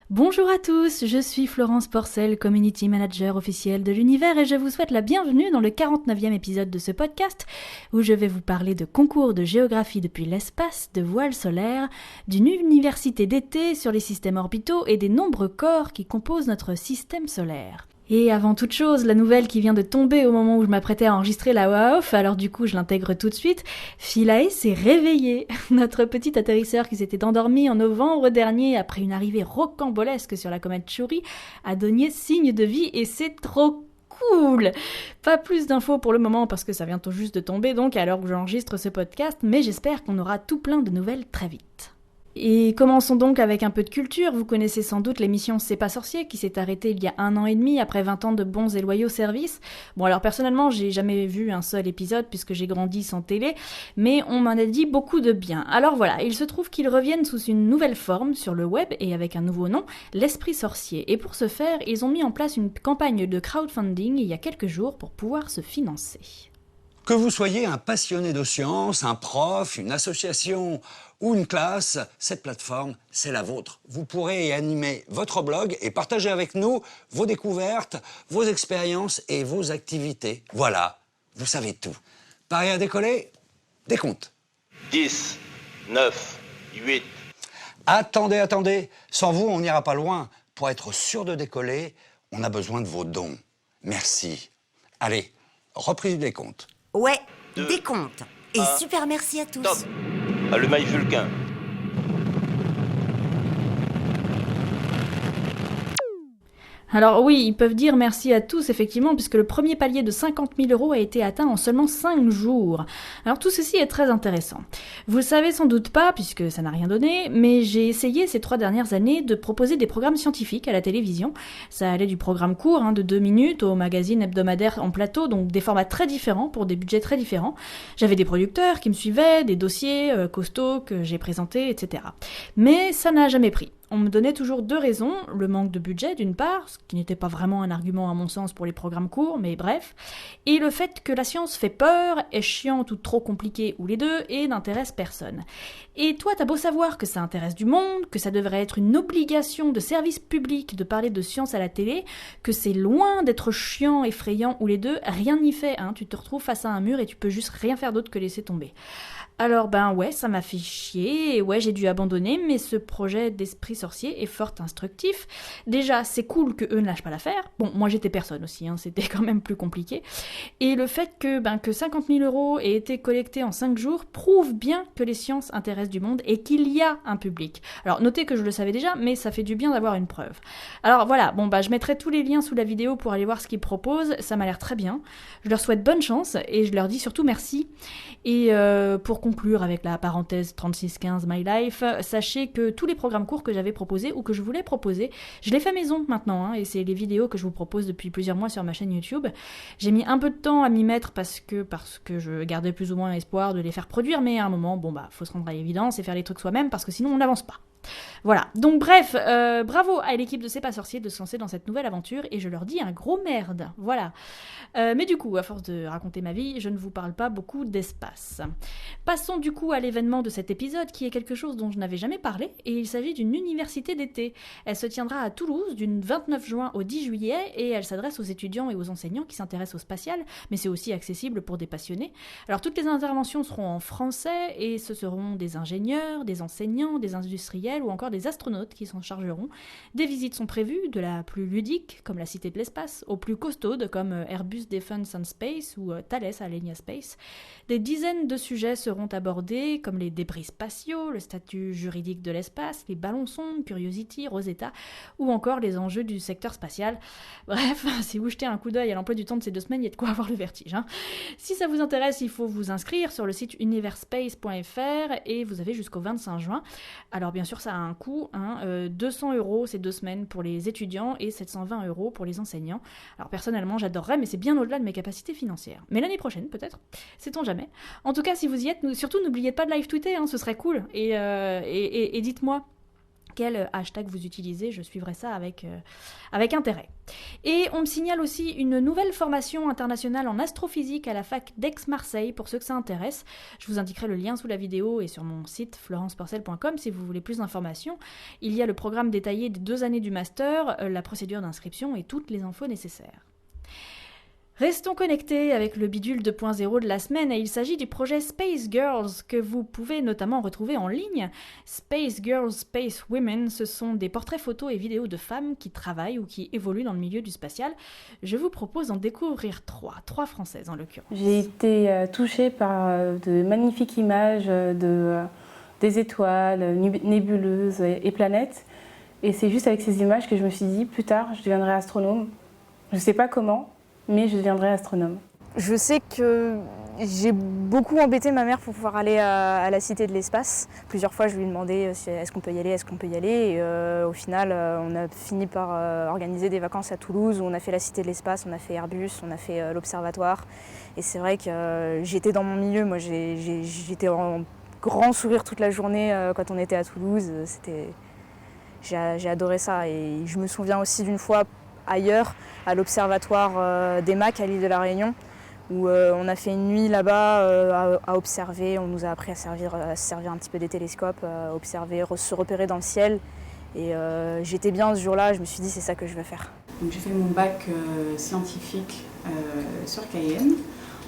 Bonjour à tous, je suis Florence Porcel, Community Manager officielle de l'univers et je vous souhaite la bienvenue dans le 49e épisode de ce podcast où je vais vous parler de concours de géographie depuis l'espace, de voiles solaires, d'une université d'été sur les systèmes orbitaux et des nombreux corps qui composent notre système solaire. Et avant toute chose, la nouvelle qui vient de tomber au moment où je m'apprêtais à enregistrer la voix off, alors du coup je l'intègre tout de suite, Philae s'est réveillé. Notre petit atterrisseur qui s'était endormi en novembre dernier après une arrivée rocambolesque sur la comète Chury a donné signe de vie et c'est trop cool. Pas plus d'infos pour le moment parce que ça vient tout juste de tomber donc à l'heure où j'enregistre ce podcast, mais j'espère qu'on aura tout plein de nouvelles très vite. Et commençons donc avec un peu de culture. Vous connaissez sans doute l'émission C'est pas sorcier qui s'est arrêtée il y a 1 an et demi après 20 ans de bons et loyaux services. Bon alors personnellement j'ai jamais vu un seul épisode puisque j'ai grandi sans télé, mais on m'en a dit beaucoup de bien. Alors voilà, il se trouve qu'ils reviennent sous une nouvelle forme sur le web et avec un nouveau nom, l'Esprit Sorcier. Et pour ce faire, ils ont mis en place une campagne de crowdfunding il y a quelques jours pour pouvoir se financer. Que vous soyez un passionné de sciences, un prof, une association ou une classe, cette plateforme, c'est la vôtre. Vous pourrez y animer votre blog et partager avec nous vos découvertes, vos expériences et vos activités. Voilà, vous savez tout. Paris à décoller, décompte. 10, 9, 8. Attendez, sans vous, on n'ira pas loin. Pour être sûr de décoller, on a besoin de vos dons. Merci. Allez, reprise du décompte. Ouais, Deux, décompte. Et un, super merci à tous. Top. Allumage Vulcain. Alors oui, ils peuvent dire merci à tous effectivement puisque le premier palier de 50 000 € a été atteint en seulement 5 jours. Alors tout ceci est très intéressant. Vous le savez sans doute pas puisque ça n'a rien donné, mais j'ai essayé ces 3 dernières années de proposer des programmes scientifiques à la télévision. Ça allait du programme court de 2 minutes au magazine hebdomadaire en plateau, donc des formats très différents pour des budgets très différents. J'avais des producteurs qui me suivaient, des dossiers costauds que j'ai présentés, etc. Mais ça n'a jamais pris. On me donnait toujours 2 raisons, le manque de budget d'une part, ce qui n'était pas vraiment un argument à mon sens pour les programmes courts, mais bref, et le fait que la science fait peur, est chiante ou trop compliquée ou les deux, et n'intéresse personne. Et toi t'as beau savoir que ça intéresse du monde, que ça devrait être une obligation de service public de parler de science à la télé, que c'est loin d'être chiant, effrayant ou les deux, rien n'y fait, tu te retrouves face à un mur et tu peux juste rien faire d'autre que laisser tomber. Alors ouais, ça m'a fait chier, et ouais, j'ai dû abandonner, mais ce projet d'Esprit Sorcier est fort instructif. Déjà, c'est cool que eux ne lâchent pas l'affaire. Bon, moi j'étais personne aussi, c'était quand même plus compliqué. Et le fait que 50 000 € aient été collectés en 5 jours prouve bien que les sciences intéressent du monde et qu'il y a un public. Alors notez que je le savais déjà, mais ça fait du bien d'avoir une preuve. Alors voilà, je mettrai tous les liens sous la vidéo pour aller voir ce qu'ils proposent, ça m'a l'air très bien. Je leur souhaite bonne chance et je leur dis surtout merci. Et pour conclure avec la parenthèse 3615 My Life, sachez que tous les programmes courts que j'avais proposés ou que je voulais proposer, je les fais maison maintenant, et c'est les vidéos que je vous propose depuis plusieurs mois sur ma chaîne YouTube. J'ai mis un peu de temps à m'y mettre parce que je gardais plus ou moins l'espoir de les faire produire, mais à un moment, faut se rendre à l'évidence et faire les trucs soi-même parce que sinon on n'avance pas. Voilà, donc bref, bravo à l'équipe de C'est pas sorcier de se lancer dans cette nouvelle aventure et je leur dis un gros merde, voilà. Mais du coup, à force de raconter ma vie, je ne vous parle pas beaucoup d'espace. Passons du coup à l'événement de cet épisode qui est quelque chose dont je n'avais jamais parlé et il s'agit d'une université d'été. Elle se tiendra à Toulouse du 29 juin au 10 juillet et elle s'adresse aux étudiants et aux enseignants qui s'intéressent au spatial, mais c'est aussi accessible pour des passionnés. Alors toutes les interventions seront en français et ce seront des ingénieurs, des enseignants, des industriels ou encore des astronautes qui s'en chargeront. Des visites sont prévues, de la plus ludique, comme la Cité de l'Espace, aux plus costaudes, comme Airbus Defence and Space ou Thales Alenia Space. Des dizaines de sujets seront abordés, comme les débris spatiaux, le statut juridique de l'espace, les ballons-sondes, Curiosity, Rosetta, ou encore les enjeux du secteur spatial. Bref, si vous jetez un coup d'œil à l'emploi du temps de ces 2 semaines, il y a de quoi avoir le vertige. Si ça vous intéresse, il faut vous inscrire sur le site universpace.fr et vous avez jusqu'au 25 juin. Alors bien sûr, ça a un coût, 200 € ces 2 semaines pour les étudiants et 720 € pour les enseignants. Alors personnellement, j'adorerais, mais c'est bien au-delà de mes capacités financières. Mais l'année prochaine, peut-être, sait-on jamais. En tout cas, si vous y êtes, surtout n'oubliez pas de live tweeter, ce serait cool. Et dites-moi quel hashtag vous utilisez, je suivrai ça avec intérêt. Et on me signale aussi une nouvelle formation internationale en astrophysique à la fac d'Aix-Marseille, pour ceux que ça intéresse. Je vous indiquerai le lien sous la vidéo et sur mon site florenceporcel.com si vous voulez plus d'informations. Il y a le programme détaillé des 2 années du master, la procédure d'inscription et toutes les infos nécessaires. Restons connectés avec le bidule 2.0 de la semaine et il s'agit du projet Space Girls que vous pouvez notamment retrouver en ligne. Space Girls, Space Women, ce sont des portraits photos et vidéos de femmes qui travaillent ou qui évoluent dans le milieu du spatial. Je vous propose d'en découvrir 3 françaises en l'occurrence. J'ai été touchée par de magnifiques images des étoiles, nébuleuses et planètes. Et c'est juste avec ces images que je me suis dit, plus tard, je deviendrai astronome. Je ne sais pas comment, mais je deviendrai astronome. Je sais que j'ai beaucoup embêté ma mère pour pouvoir aller à la Cité de l'Espace. Plusieurs fois, je lui ai demandé est-ce qu'on peut y aller, est-ce qu'on peut y aller. Et au final, on a fini par organiser des vacances à Toulouse où on a fait la Cité de l'Espace, on a fait Airbus, on a fait l'Observatoire. Et c'est vrai que j'étais dans mon milieu. Moi, j'étais en grand sourire toute la journée quand on était à Toulouse. J'ai adoré ça. Et je me souviens aussi d'une fois ailleurs, à l'Observatoire des MAC à l'île de la Réunion, où on a fait une nuit là-bas à observer. On nous a appris à se servir un petit peu des télescopes, à observer, se repérer dans le ciel. Et j'étais bien ce jour-là, je me suis dit c'est ça que je veux faire. Donc, j'ai fait mon bac scientifique sur Cayenne.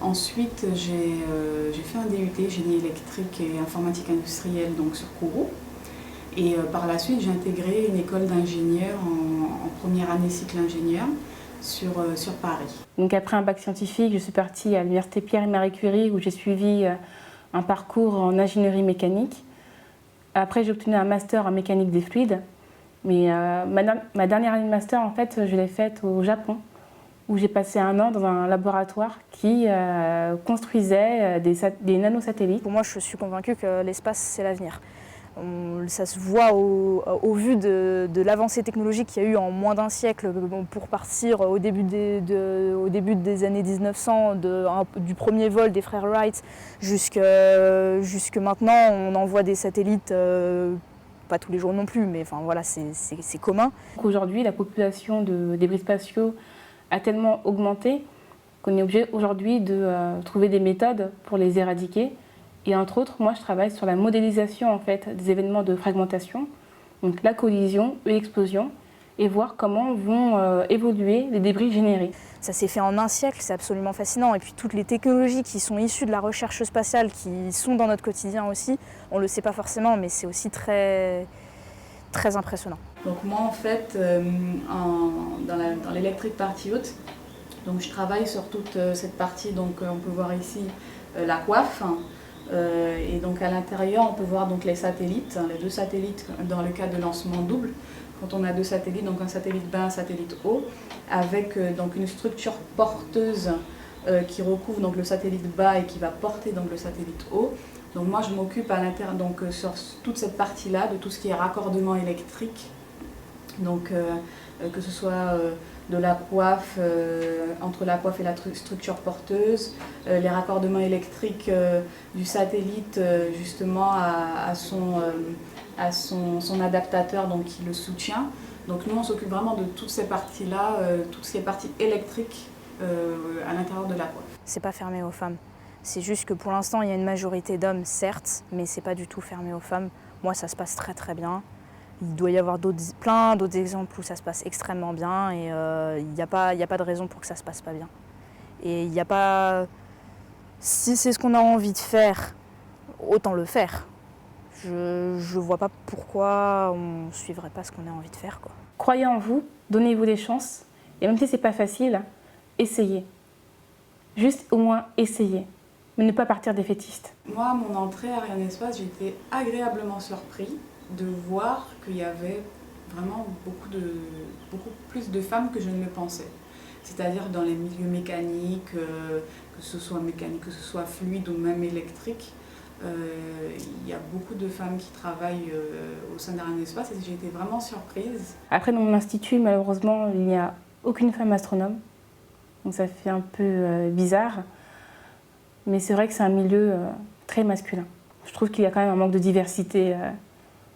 Ensuite, j'ai fait un DUT, génie électrique et informatique industrielle, donc sur Kourou. Et par la suite, j'ai intégré une école d'ingénieur en première année cycle ingénieur sur Paris. Donc après un bac scientifique, je suis partie à l'université Pierre et Marie Curie où j'ai suivi un parcours en ingénierie mécanique. Après, j'ai obtenu un master en mécanique des fluides. Mais ma dernière année de master, en fait, je l'ai faite au Japon, où j'ai passé 1 an dans un laboratoire qui construisait des nanosatellites. Pour moi, je suis convaincue que l'espace, c'est l'avenir. Ça se voit au vu de l'avancée technologique qu'il y a eu en moins d'un siècle pour partir au début des années 1900 du premier vol des frères Wright jusque maintenant. On envoie des satellites, pas tous les jours non plus, mais enfin, voilà, c'est commun. Aujourd'hui, la population de débris spatiaux a tellement augmenté qu'on est obligé aujourd'hui de trouver des méthodes pour les éradiquer. Et entre autres, moi je travaille sur la modélisation en fait, des événements de fragmentation, donc la collision et l'explosion, et voir comment vont évoluer les débris générés. Ça s'est fait en un siècle, c'est absolument fascinant. Et puis toutes les technologies qui sont issues de la recherche spatiale, qui sont dans notre quotidien aussi, on ne le sait pas forcément, mais c'est aussi très, très impressionnant. Donc moi en fait, dans l'Electric Party Out, donc je travaille sur toute cette partie, donc on peut voir ici la coiffe. Et donc à l'intérieur, on peut voir donc les satellites, les 2 satellites dans le cas de lancement double. Quand on a 2 satellites, donc un satellite bas, un satellite haut, avec donc une structure porteuse qui recouvre donc le satellite bas et qui va porter donc le satellite haut. Donc moi, je m'occupe à l'intérieur donc sur toute cette partie-là de tout ce qui est raccordement électrique. Donc que ce soit de la coiffe, entre la coiffe et la structure porteuse, les raccordements électriques du satellite justement à son adaptateur donc, qui le soutient. Donc nous on s'occupe vraiment de toutes ces parties-là, toutes ces parties électriques à l'intérieur de la coiffe. C'est pas fermé aux femmes. C'est juste que pour l'instant il y a une majorité d'hommes certes, mais c'est pas du tout fermé aux femmes. Moi ça se passe très très bien. Il doit y avoir plein d'autres exemples où ça se passe extrêmement bien et il n'y a pas de raison pour que ça se passe pas bien. Et il n'y a pas... Si c'est ce qu'on a envie de faire, autant le faire. Je vois pas pourquoi on ne suivrait pas ce qu'on a envie de faire, quoi. Croyez en vous, donnez-vous des chances, et même si c'est pas facile, essayez. Juste au moins essayez, mais ne pas partir défaitiste. Moi, mon entrée à Ariane Espace, j'ai été agréablement surpris de voir qu'il y avait vraiment beaucoup plus de femmes que je ne le pensais. C'est-à-dire dans les milieux mécaniques, que ce soit fluide ou même électrique, il y a beaucoup de femmes qui travaillent au sein d'Ariane Espace et j'ai été vraiment surprise. Après, dans mon institut, malheureusement, il n'y a aucune femme astronome. Donc ça fait un peu bizarre. Mais c'est vrai que c'est un milieu très masculin. Je trouve qu'il y a quand même un manque de diversité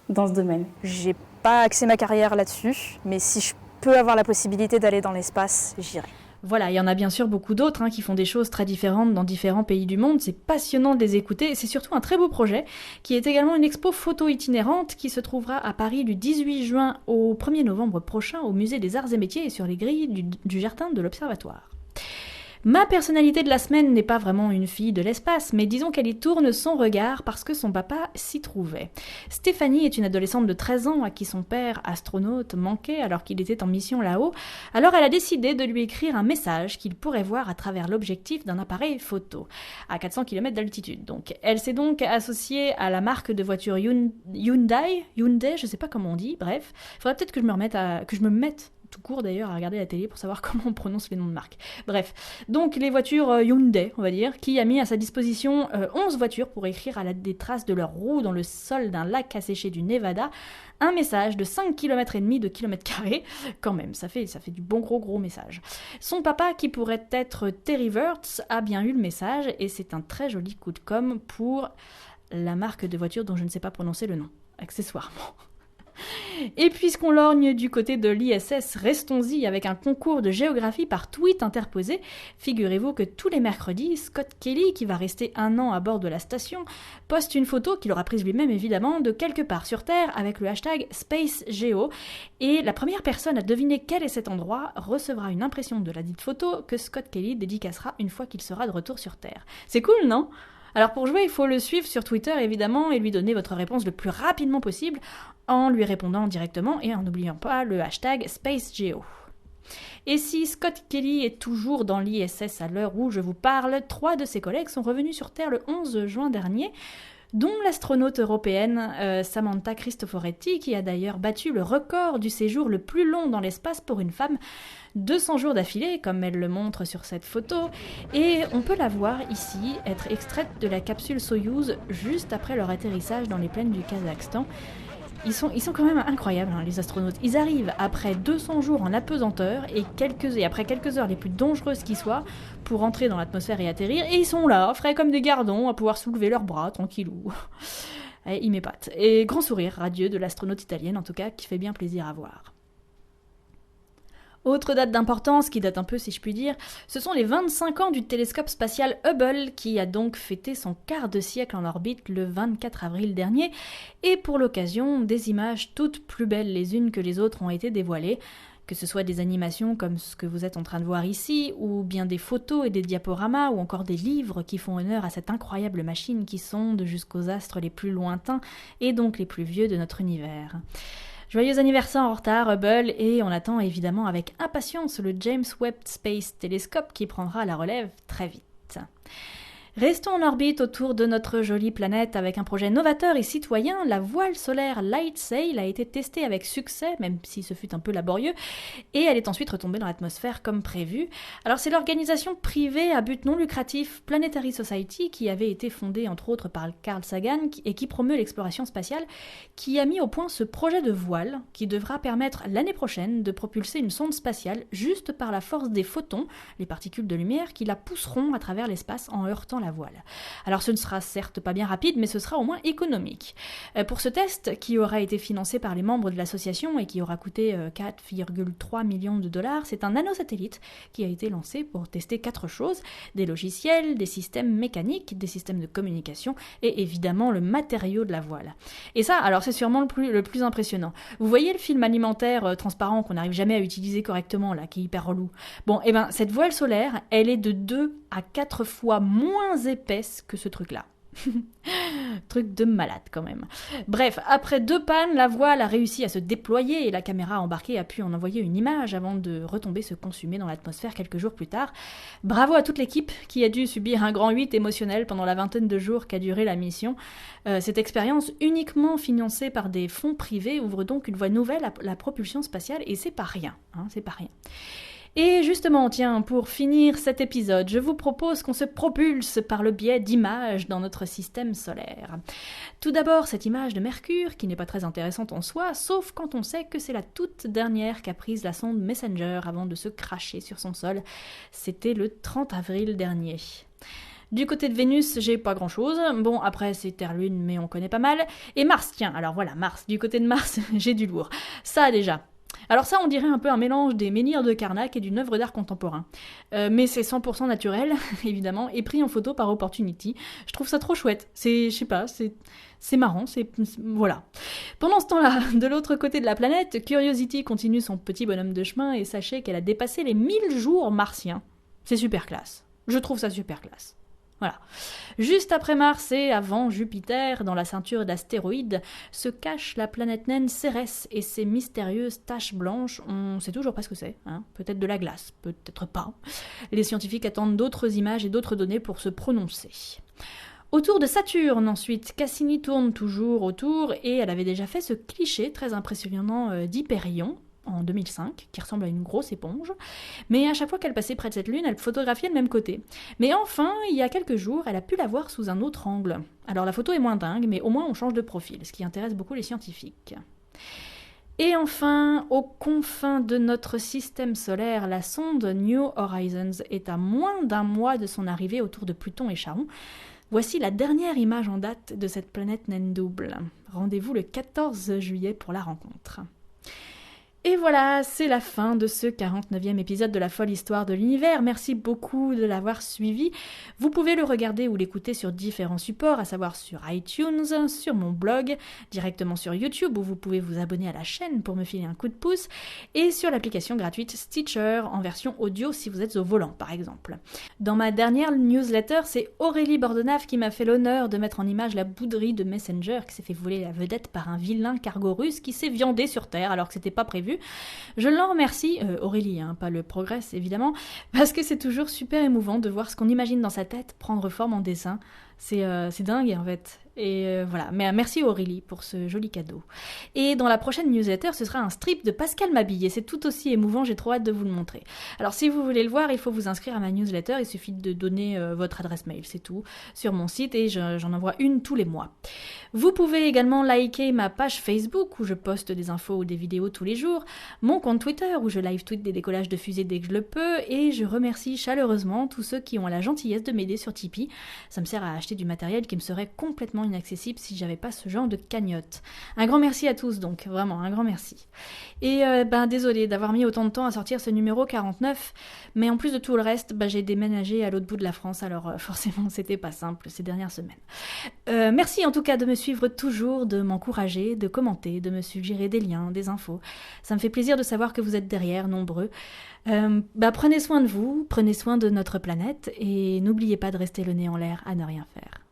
dans ce domaine. J'ai pas axé ma carrière là-dessus, mais si je peux avoir la possibilité d'aller dans l'espace, j'irai. Voilà, il y en a bien sûr beaucoup d'autres qui font des choses très différentes dans différents pays du monde. C'est passionnant de les écouter et c'est surtout un très beau projet qui est également une expo photo itinérante qui se trouvera à Paris du 18 juin au 1er novembre prochain au Musée des Arts et Métiers et sur les grilles du jardin de l'Observatoire. Ma personnalité de la semaine n'est pas vraiment une fille de l'espace, mais disons qu'elle y tourne son regard parce que son papa s'y trouvait. Stéphanie est une adolescente de 13 ans à qui son père, astronaute, manquait alors qu'il était en mission là-haut. Alors elle a décidé de lui écrire un message qu'il pourrait voir à travers l'objectif d'un appareil photo, à 400 km d'altitude. Donc, elle s'est donc associée à la marque de voiture Hyundai, je sais pas comment on dit, bref. Il faudrait peut-être que je me mette tout court d'ailleurs à regarder la télé pour savoir comment on prononce les noms de marques. Bref, donc les voitures Hyundai, on va dire, qui a mis à sa disposition 11 voitures pour écrire à l'aide des traces de leurs roues dans le sol d'un lac asséché du Nevada, un message de 5,5 km de kilomètre carré, quand même, ça fait du bon gros message. Son papa, qui pourrait être Terry Wirtz, a bien eu le message et c'est un très joli coup de com' pour la marque de voiture dont je ne sais pas prononcer le nom, accessoirement. Et puisqu'on lorgne du côté de l'ISS, restons-y avec un concours de géographie par tweet interposé. Figurez-vous que tous les mercredis, Scott Kelly, qui va rester 1 an à bord de la station, poste une photo qu'il aura prise lui-même évidemment de quelque part sur Terre avec le hashtag SpaceGeo. Et la première personne à deviner quel est cet endroit recevra une impression de la dite photo que Scott Kelly dédicacera une fois qu'il sera de retour sur Terre. C'est cool, non ? Alors pour jouer, il faut le suivre sur Twitter évidemment et lui donner votre réponse le plus rapidement possible en lui répondant directement et en n'oubliant pas le hashtag SpaceGeo. Et si Scott Kelly est toujours dans l'ISS à l'heure où je vous parle, 3 de ses collègues sont revenus sur Terre le 11 juin dernier, dont l'astronaute européenne Samantha Cristoforetti, qui a d'ailleurs battu le record du séjour le plus long dans l'espace pour une femme, 200 jours d'affilée, comme elle le montre sur cette photo, et on peut la voir ici être extraite de la capsule Soyouz juste après leur atterrissage dans les plaines du Kazakhstan. Ils sont quand même incroyables, les astronautes. Ils arrivent après 200 jours en apesanteur et après quelques heures les plus dangereuses qui soient pour entrer dans l'atmosphère et atterrir, et ils sont là, frais comme des gardons, à pouvoir soulever leurs bras, tranquillou. Ils m'épatent. Et grand sourire radieux de l'astronaute italienne, en tout cas, qui fait bien plaisir à voir. Autre date d'importance, qui date un peu si je puis dire, ce sont les 25 ans du télescope spatial Hubble qui a donc fêté son quart de siècle en orbite le 24 avril dernier et pour l'occasion, des images toutes plus belles les unes que les autres ont été dévoilées, que ce soit des animations comme ce que vous êtes en train de voir ici, ou bien des photos et des diaporamas, ou encore des livres qui font honneur à cette incroyable machine qui sonde jusqu'aux astres les plus lointains et donc les plus vieux de notre univers. Joyeux anniversaire en retard Hubble et on attend évidemment avec impatience le James Webb Space Telescope qui prendra la relève très vite. Restons en orbite autour de notre jolie planète avec un projet novateur et citoyen. La voile solaire LightSail a été testée avec succès, même si ce fut un peu laborieux, et elle est ensuite retombée dans l'atmosphère comme prévu. Alors c'est l'organisation privée à but non lucratif Planetary Society, qui avait été fondée entre autres par Carl Sagan et qui promeut l'exploration spatiale, qui a mis au point ce projet de voile qui devra permettre l'année prochaine de propulser une sonde spatiale juste par la force des photons, les particules de lumière, qui la pousseront à travers l'espace en heurtant la voile. Alors ce ne sera certes pas bien rapide, mais ce sera au moins économique. Pour ce test, qui aura été financé par les membres de l'association et qui aura coûté 4,3 millions de dollars, c'est un nanosatellite qui a été lancé pour tester 4 choses, des logiciels, des systèmes mécaniques, des systèmes de communication et évidemment le matériau de la voile. Et ça, alors c'est sûrement le plus impressionnant. Vous voyez le film alimentaire transparent qu'on n'arrive jamais à utiliser correctement, là, qui est hyper relou. Bon, et ben cette voile solaire, elle est de 2 à 4 fois moins épaisse que ce truc-là. Truc de malade quand même. Bref, après 2 pannes, la voile a réussi à se déployer et la caméra embarquée a pu en envoyer une image avant de retomber se consumer dans l'atmosphère quelques jours plus tard. Bravo à toute l'équipe qui a dû subir un grand 8 émotionnel pendant la vingtaine de jours qu'a duré la mission. Cette expérience uniquement financée par des fonds privés ouvre donc une voie nouvelle à la propulsion spatiale et c'est pas rien, c'est pas rien. Et justement, tiens, pour finir cet épisode, je vous propose qu'on se propulse par le biais d'images dans notre système solaire. Tout d'abord, cette image de Mercure, qui n'est pas très intéressante en soi, sauf quand on sait que c'est la toute dernière qu'a prise la sonde Messenger avant de se cracher sur son sol. C'était le 30 avril dernier. Du côté de Vénus, j'ai pas grand-chose. Bon, après, c'est Terre-Lune, mais on connaît pas mal. Et Mars, tiens, alors voilà, Mars. Du côté de Mars, j'ai du lourd. Ça, déjà. Alors ça, on dirait un peu un mélange des menhirs de Karnak et d'une œuvre d'art contemporain. Mais c'est 100% naturel, évidemment, et pris en photo par Opportunity. Je trouve ça trop chouette. Je sais pas, c'est marrant, voilà. Pendant ce temps-là, de l'autre côté de la planète, Curiosity continue son petit bonhomme de chemin et sachez qu'elle a dépassé les 1000 jours martiens. C'est super classe. Je trouve ça super classe. Voilà. Juste après Mars et avant Jupiter, dans la ceinture d'astéroïdes, se cache la planète naine Cérès et ses mystérieuses taches blanches. On sait toujours pas ce que c'est, hein. Peut-être de la glace, peut-être pas. Les scientifiques attendent d'autres images et d'autres données pour se prononcer. Autour de Saturne, ensuite, Cassini tourne toujours autour et elle avait déjà fait ce cliché très impressionnant d'Hyperion en 2005, qui ressemble à une grosse éponge, mais à chaque fois qu'elle passait près de cette lune, elle photographiait le même côté. Mais enfin, il y a quelques jours, elle a pu la voir sous un autre angle. Alors la photo est moins dingue, mais au moins on change de profil, ce qui intéresse beaucoup les scientifiques. Et enfin, aux confins de notre système solaire, la sonde New Horizons est à moins d'un mois de son arrivée autour de Pluton et Charon. Voici la dernière image en date de cette planète naine double. Rendez-vous le 14 juillet pour la rencontre. Et voilà, c'est la fin de ce 49e épisode de la folle histoire de l'univers. Merci beaucoup de l'avoir suivi. Vous pouvez le regarder ou l'écouter sur différents supports, à savoir sur iTunes, sur mon blog, directement sur YouTube où vous pouvez vous abonner à la chaîne pour me filer un coup de pouce, et sur l'application gratuite Stitcher en version audio si vous êtes au volant par exemple. Dans ma dernière newsletter, c'est Aurélie Bordenave qui m'a fait l'honneur de mettre en image la bouderie de Messenger qui s'est fait voler la vedette par un vilain cargo russe qui s'est viandé sur Terre alors que c'était pas prévu. Je l'en remercie, Aurélie, pas le Progress évidemment, parce que c'est toujours super émouvant de voir ce qu'on imagine dans sa tête prendre forme en dessin. C'est dingue en fait. Et voilà, mais merci Aurélie pour ce joli cadeau. Et dans la prochaine newsletter, ce sera un strip de Pascal Mabille, et c'est tout aussi émouvant, j'ai trop hâte de vous le montrer. Alors si vous voulez le voir, il faut vous inscrire à ma newsletter, il suffit de donner votre adresse mail, c'est tout, sur mon site, et j'en envoie une tous les mois. Vous pouvez également liker ma page Facebook, où je poste des infos ou des vidéos tous les jours, mon compte Twitter, où je live tweet des décollages de fusées dès que je le peux, et je remercie chaleureusement tous ceux qui ont la gentillesse de m'aider sur Tipeee. Ça me sert à acheter du matériel qui me serait complètement inaccessible si j'avais pas ce genre de cagnotte. Un grand merci à tous donc, vraiment un grand merci. Et désolé d'avoir mis autant de temps à sortir ce numéro 49, mais en plus de tout le reste, j'ai déménagé à l'autre bout de la France, alors forcément c'était pas simple ces dernières semaines. Merci en tout cas de me suivre toujours, de m'encourager, de commenter, de me suggérer des liens, des infos. Ça me fait plaisir de savoir que vous êtes derrière, nombreux. Prenez soin de vous, prenez soin de notre planète, et n'oubliez pas de rester le nez en l'air à ne rien faire.